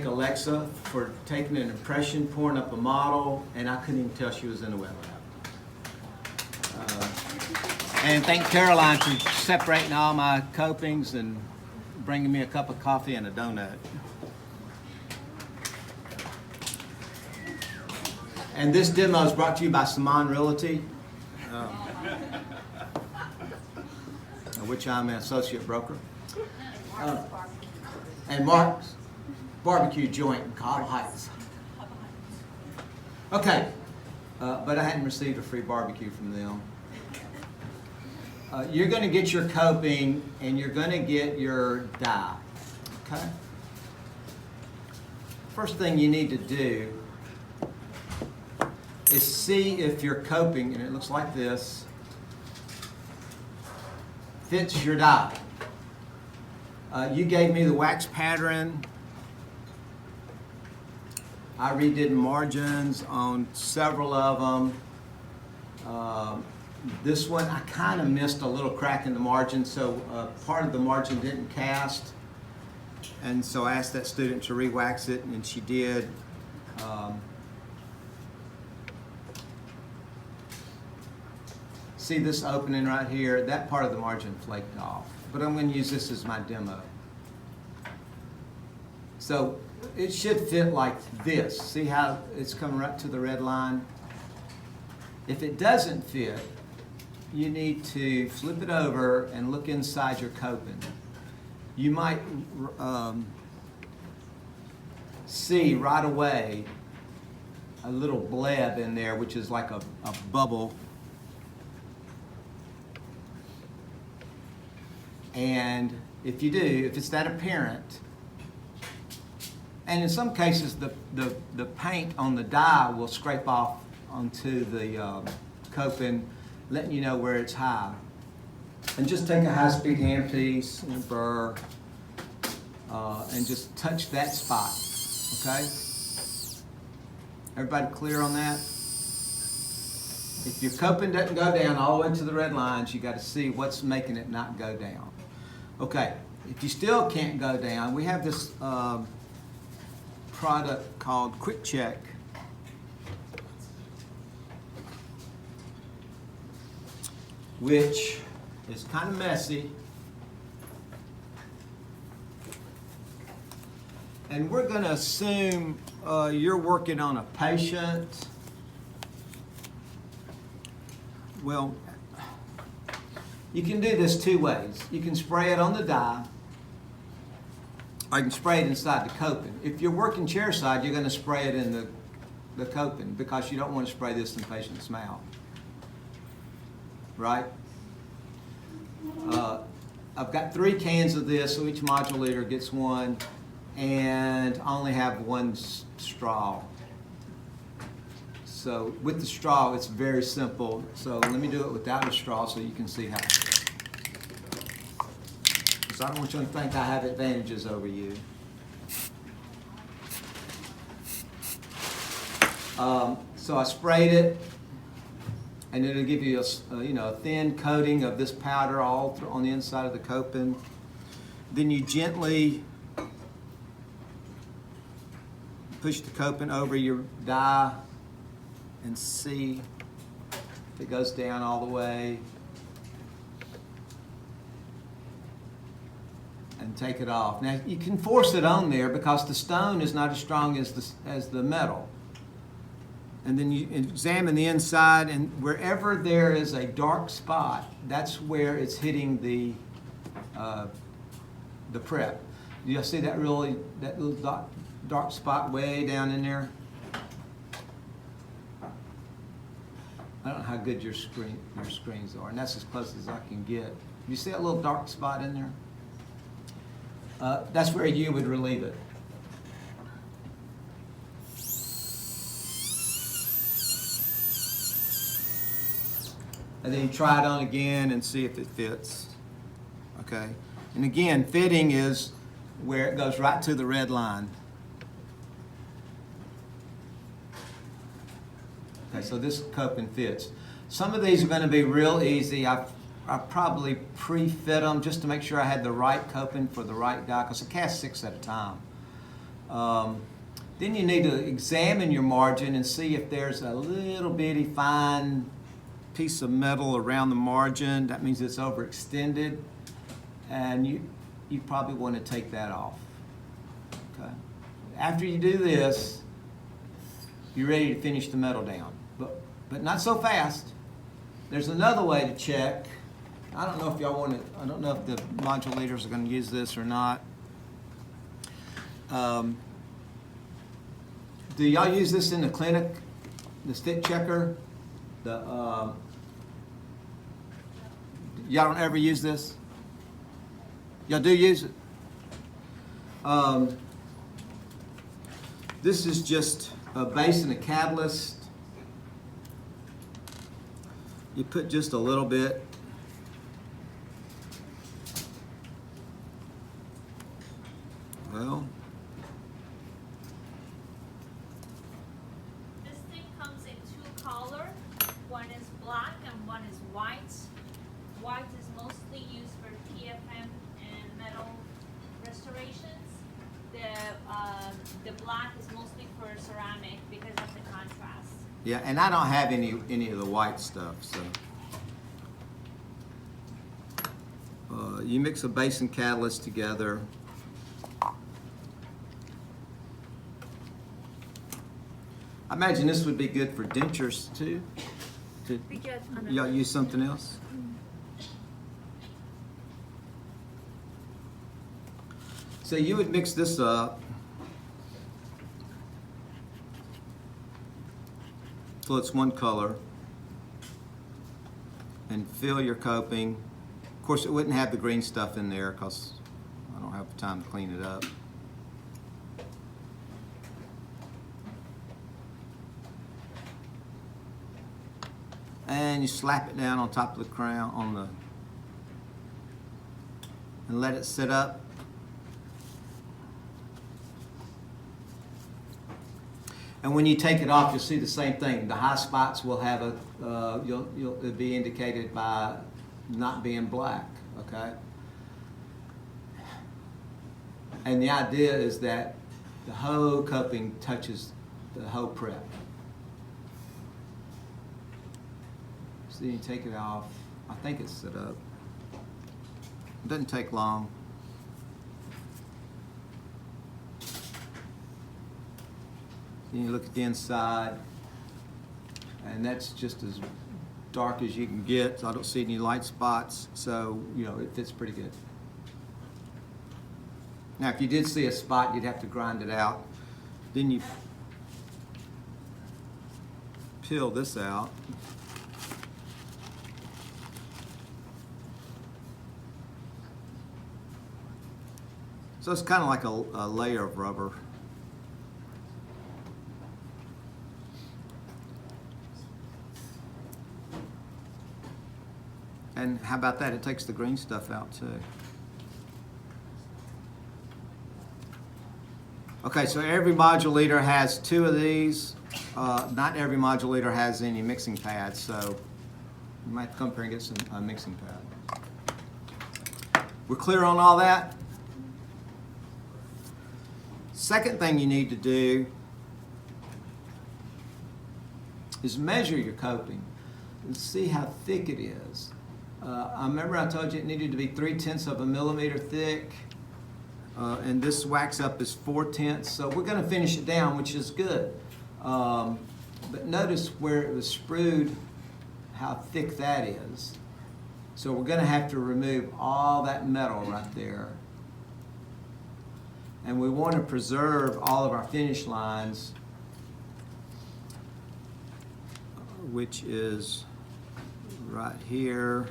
Alexa for taking an impression, pouring up a model, and I couldn't even tell she was in the wet lab. And thank Caroline for separating all my copings and bringing me a cup of coffee and a donut. And this demo is brought to you by Simon Realty, which I'm an associate broker. And Mark's barbecue joint in Cobble Heights. Okay, but I hadn't received a free barbecue from them. You're going to get your coping and you're going to get your dye. Okay? First thing you need to do is see if your coping, and it looks like this, fits your dye. You gave me the wax pattern. I redid margins on several of them. This one, I kind of missed a little crack in the margin, so part of the margin didn't cast. And so I asked that student to re-wax it, and she did. See this opening right here? That part of the margin flaked off. But I'm going to use this as my demo. So it should fit like this. See how it's coming right to the red line? If it doesn't fit, you need to flip it over and look inside your coping. You might see right away a little bleb in there, which is like a bubble. And if you do, if it's that apparent, and in some cases the paint on the dye will scrape off onto the coping, letting you know where it's high. And just take a high-speed handpiece and a burr and just touch that spot, okay? Everybody clear on that? If your coping doesn't go down all the way to the red lines, you got to see what's making it not go down. Okay, if you still can't go down, we have this product called Quick Check. Which is kind of messy. And we're going to assume you're working on a patient. Well, you can do this two ways. You can spray it on the dye, or you can spray it inside the coping. If you're working chair side, you're going to spray it in the coping because you don't want to spray this in the patient's mouth. Right? I've got 3 cans of this, so each modulator gets one, and I only have one straw. So with the straw, it's very simple. So let me do it without a straw so you can see how. Because I don't want you to think I have advantages over you. So I sprayed it. And it'll give you a thin coating of this powder all on the inside of the coping. Then you gently push the coping over your dye and see if it goes down all the way. And take it off. Now you can force it on there because the stone is not as strong as the metal. And then you examine the inside, and wherever there is a dark spot, that's where it's hitting the prep. You see that little dark spot way down in there? I don't know how good your screens are, and that's as close as I can get. You see that little dark spot in there? That's where you would relieve it. And then you try it on again and see if it fits. Okay? And again, fitting is where it goes right to the red line. Okay, so this coping fits. Some of these are going to be real easy. I probably pre-fit them just to make sure I had the right coping for the right dye, because I cast 6 at a time. Then you need to examine your margin and see if there's a little bitty fine piece of metal around the margin. That means it's overextended, and you probably want to take that off. Okay. After you do this, you're ready to finish the metal down, but not so fast. There's another way to check. I don't know if y'all want to. I don't know if the modulators are going to use this or not. Do y'all use this in the clinic? The stick checker? Y'all don't ever use this? Y'all do use it? This is just a base and a catalyst. You put just a little bit. Well, this thing comes in two colors. One is black and one is white. White is mostly used for PFM and metal restorations. The black is mostly for ceramic because of the contrast. yeah, and I don't have any of the white stuff, so. You mix a base and catalyst together. I imagine this would be good for dentures too. Y'all use something else? So you would mix this up till it's one color and fill your coping. Of course, it wouldn't have the green stuff in there because I don't have time to clean it up. And you slap it down on top of the crown and let it sit up. And when you take it off, you'll see the same thing. The high spots will have it'll be indicated by not being black, okay? And the idea is that the whole cupping touches the whole prep. So then you take it off. I think it's set up. It doesn't take long. Then you look at the inside, and that's just as dark as you can get. So I don't see any light spots, so it fits pretty good. Now, if you did see a spot, you'd have to grind it out. Then you peel this out. So it's kind of like a layer of rubber. And how about that? It takes the green stuff out too. Okay, so every modulator has two of these. Not every modulator has any mixing pads, so you might come here and get some mixing pad. We're clear on all that? Second thing you need to do is measure your coping and see how thick it is. I remember I told you it needed to be 3/10 of a millimeter thick, and this wax up is 4/10, so we're going to finish it down, which is good. But notice where it was sprued, how thick that is. So we're going to have to remove all that metal right there. And we want to preserve all of our finish lines, which is right here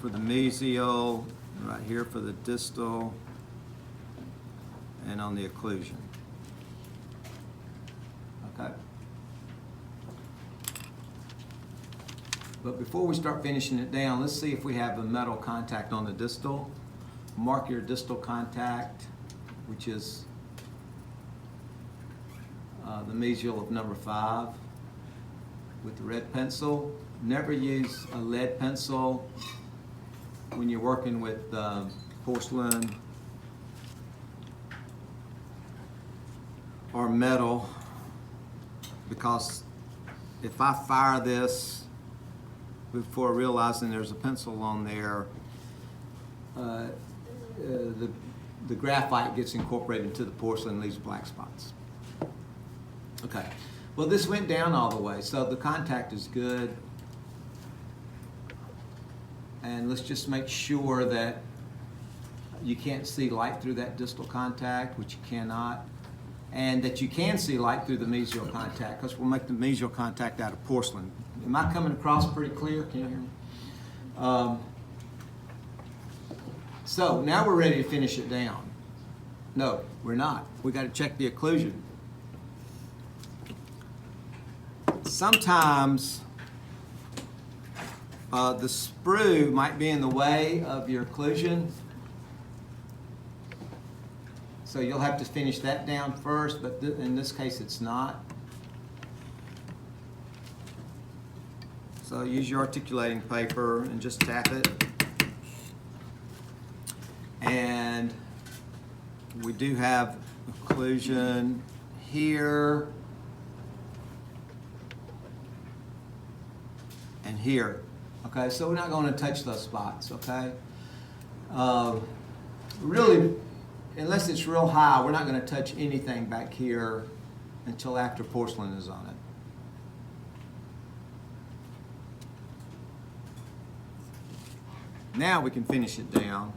for the mesial, right here for the distal, and on the occlusion. Okay? But before we start finishing it down, let's see if we have a metal contact on the distal. Mark your distal contact, which is the mesial of number 5 with the red pencil. Never use a lead pencil when you're working with porcelain or metal, because if I fire this before realizing there's a pencil on there, the graphite gets incorporated into the porcelain and leaves black spots. Okay, well, this went down all the way, so the contact is good. And let's just make sure that you can't see light through that distal contact, which you cannot, and that you can see light through the mesial contact, because we'll make the mesial contact out of porcelain. Am I coming across pretty clear? Can you hear me? So now we're ready to finish it down. No, we're not. We got to check the occlusion. Sometimes the sprue might be in the way of your occlusion. So you'll have to finish that down first, but in this case it's not. So use your articulating paper and just tap it. And we do have occlusion here and here. Okay, so we're not going to touch those spots, okay? Really, unless it's real high, we're not going to touch anything back here until after porcelain is on it. Now we can finish it down.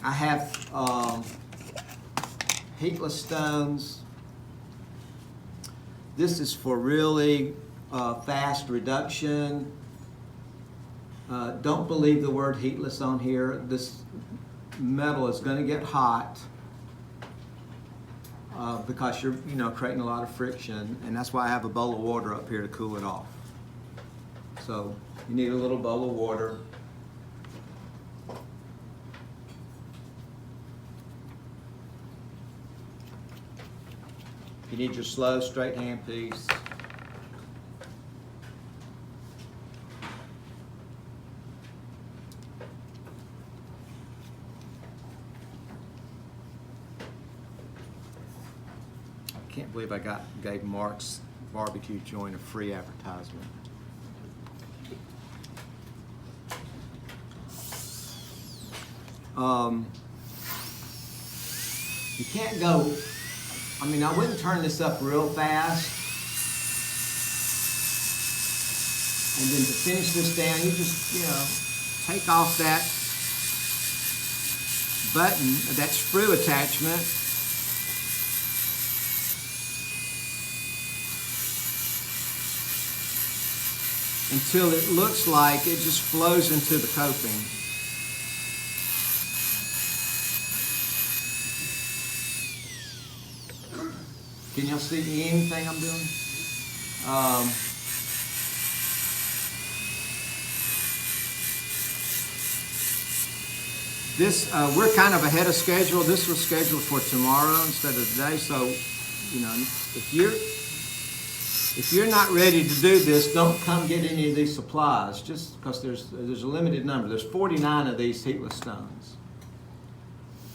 I have heatless stones. This is for really fast reduction. Don't believe the word heatless on here. This metal is going to get hot because you're creating a lot of friction, and that's why I have a bowl of water up here to cool it off. So you need a little bowl of water. You need your slow straight hand piece. I can't believe I gave Mark's barbecue joint a free advertisement. You can't go, I wouldn't turn this up real fast. And then to finish this down, you just, take off that button, that sprue attachment. Until it looks like it just flows into the coping. Can y'all see anything I'm doing? We're kind of ahead of schedule. This was scheduled for tomorrow instead of today. So, if you're not ready to do this, don't come get any of these supplies. Just because there's a limited number. There's 49 of these heatless stones.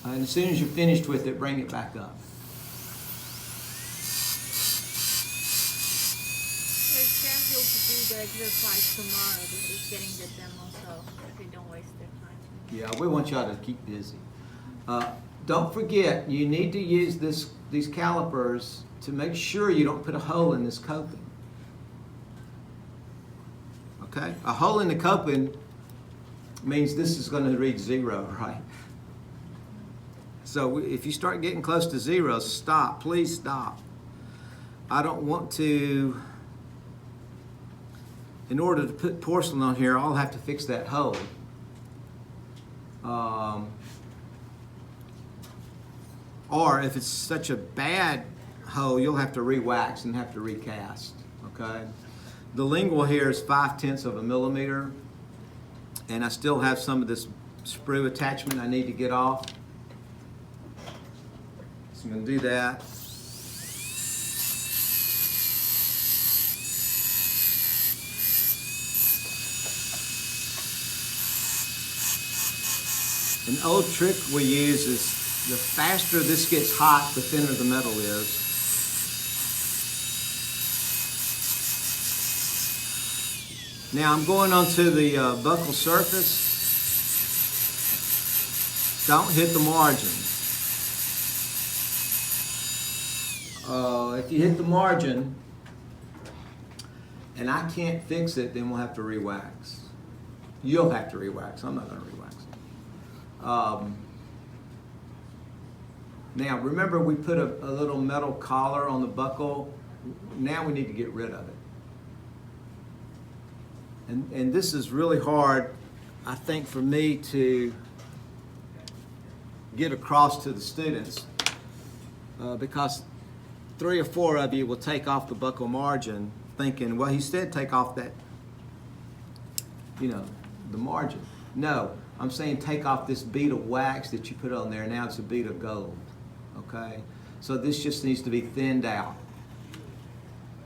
And as soon as you're finished with it, bring it back up. The exercise tomorrow. They're just getting the demo, so they don't waste their time. Yeah, we want y'all to keep busy. Don't forget, you need to use these calipers to make sure you don't put a hole in this coping. Okay? A hole in the coping means this is going to read 0, right? So if you start getting close to 0, stop. Please stop. I don't want to... In order to put porcelain on here, I'll have to fix that hole. Or if it's such a bad hole, you'll have to re-wax and have to recast, okay? The lingual here is 5/10 of a millimeter, and I still have some of this sprue attachment I need to get off. So I'm going to do that. An old trick we use is The faster this gets hot, the thinner the metal is. Now I'm going onto the buccal surface. Don't hit the margin. If you hit the margin and I can't fix it, then we'll have to re-wax. You'll have to re-wax. I'm not going to re-wax it. Now remember we put a little metal collar on the buckle. Now we need to get rid of it. And this is really hard, I think, for me to get across to the students because 3 or 4 of you will take off the buckle margin thinking, well, he said take off that, the margin. No, I'm saying take off this bead of wax that you put on there. Now it's a bead of gold, okay? So this just needs to be thinned out.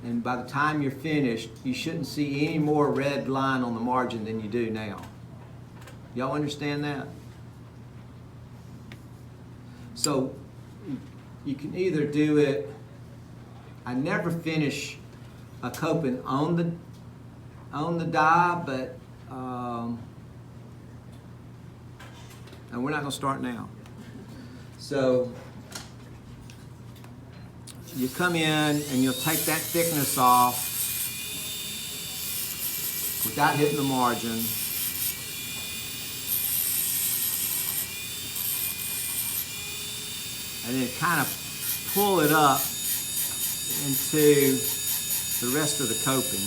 And by the time you're finished, you shouldn't see any more red line on the margin than you do now. Y'all understand that? So you can either do it, I never finish a coping on the die, but and we're not going to start now. So you come in and you'll take that thickness off without hitting the margin. And then kind of pull it up into the rest of the coping.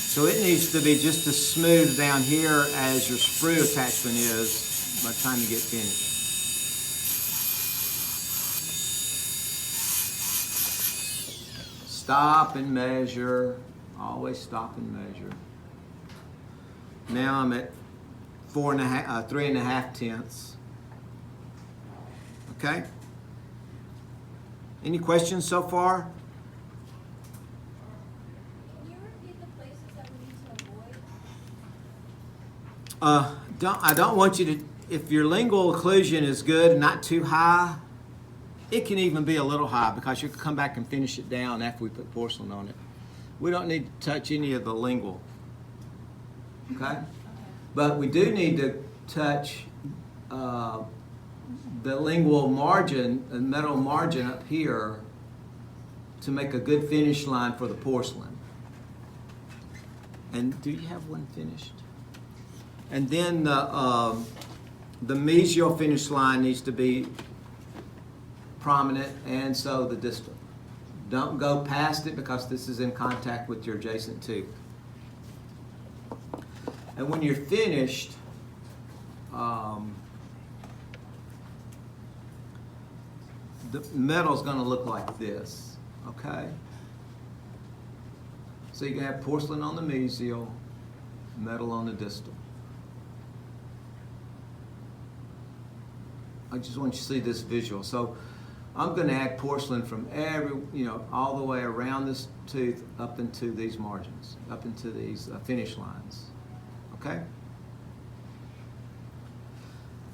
So it needs to be just as smooth down here as your sprue attachment is by the time you get finished. Stop and measure. Always stop and measure. Now I'm at 3.5 tenths. Okay? Any questions so far? Can you repeat the places that we need to avoid? I don't want you to, if your lingual occlusion is good and not too high, it can even be a little high because you can come back and finish it down after we put porcelain on it. We don't need to touch any of the lingual. Okay? But we do need to touch the lingual margin, the metal margin up here to make a good finish line for the porcelain. And do you have one finished? And then the mesial finish line needs to be prominent, and so the distal. Don't go past it because this is in contact with your adjacent tooth. And when you're finished, the metal is going to look like this, okay? So you can have porcelain on the mesial, metal on the distal. I just want you to see this visual. So I'm going to add porcelain from all the way around this tooth up into these margins, up into these finish lines, okay?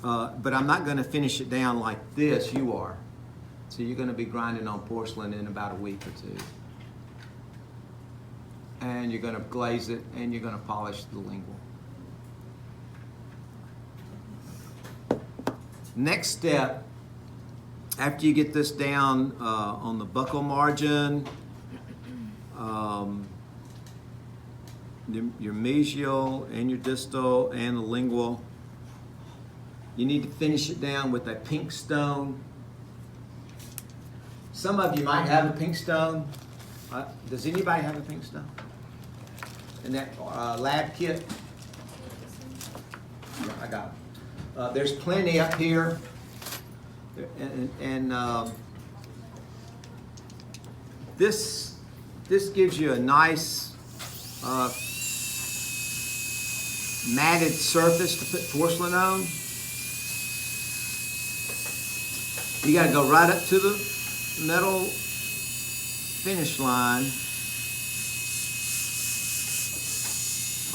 But I'm not going to finish it down like this, you are. So you're going to be grinding on porcelain in about a week or 2. And you're going to glaze it and you're going to polish the lingual. Next step, after you get this down on the buccal margin, your mesial and your distal and the lingual, you need to finish it down with a pink stone. Some of you might have a pink stone. Does anybody have a pink stone? In that lab kit? Yeah, I got it. There's plenty up here. And this gives you a nice matted surface to put porcelain on. You got to go right up to the metal finish line,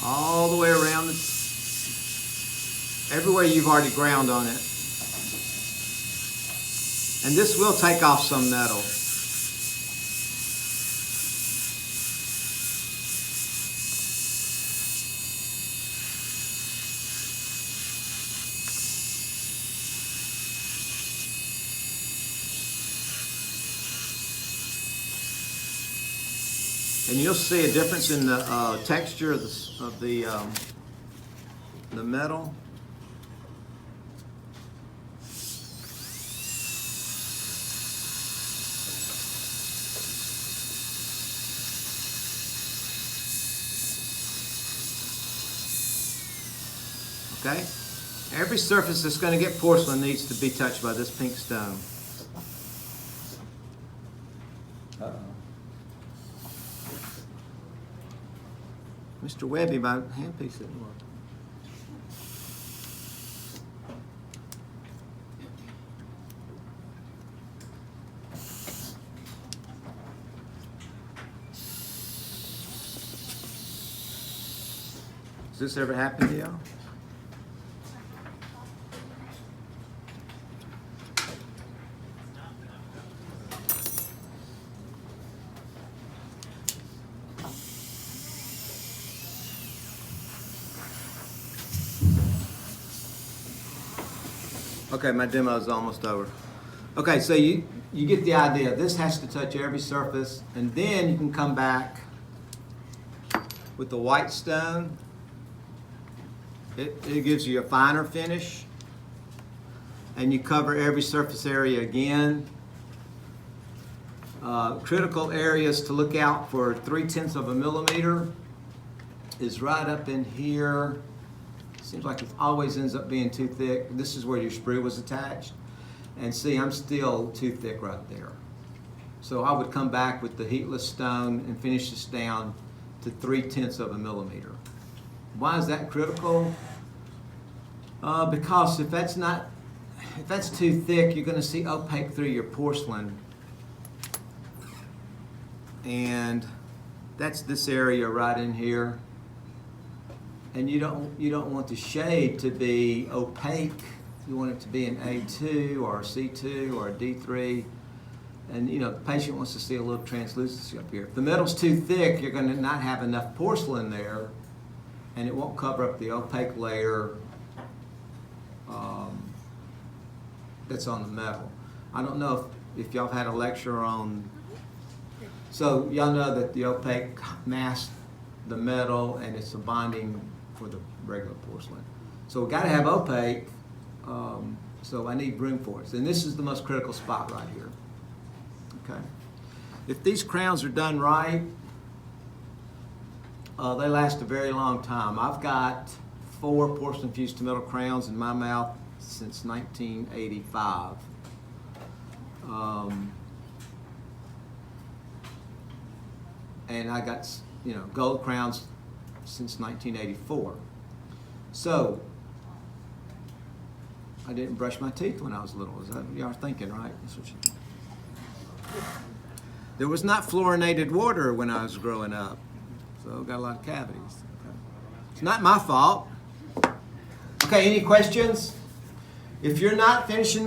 all the way around everywhere you've already ground on it. And this will take off some metal. And you'll see a difference in the texture of the metal. Okay? Every surface that's going to get porcelain needs to be touched by this pink stone. Uh-oh. Mr. Webby, my handpiece didn't work. Has this ever happened to y'all? Okay, my demo is almost over. Okay, so you get the idea. This has to touch every surface, and then you can come back with the white stone. It gives you a finer finish, and you cover every surface area again. Critical areas to look out for 3/10 of a millimeter is right up in here. Seems like it always ends up being too thick. This is where your sprue was attached. And see, I'm still too thick right there. So I would come back with the heatless stone and finish this down to 3/10 of a millimeter. Why is that critical? Because if that's too thick, you're going to see opaque through your porcelain. And that's this area right in here. And you don't want the shade to be opaque. You want it to be an A2 or a C2 or a D3. And the patient wants to see a little translucency up here. If the metal's too thick, you're going to not have enough porcelain there, and it won't cover up the opaque layer that's on the metal. I don't know if y'all had a lecture on, so y'all know that the opaque masks the metal and it's a bonding for the regular porcelain. So we got to have opaque, so I need room for it. And this is the most critical spot right here. Okay. If these crowns are done right, they last a very long time. I've got 4 porcelain fused to metal crowns in my mouth since 1985. And I got gold crowns since 1984. So I didn't brush my teeth when I was little. Is that what y'all are thinking, right? That's what there was not fluorinated water when I was growing up, so got a lot of cavities. Okay. It's not my fault. Okay, any questions? If you're not finishing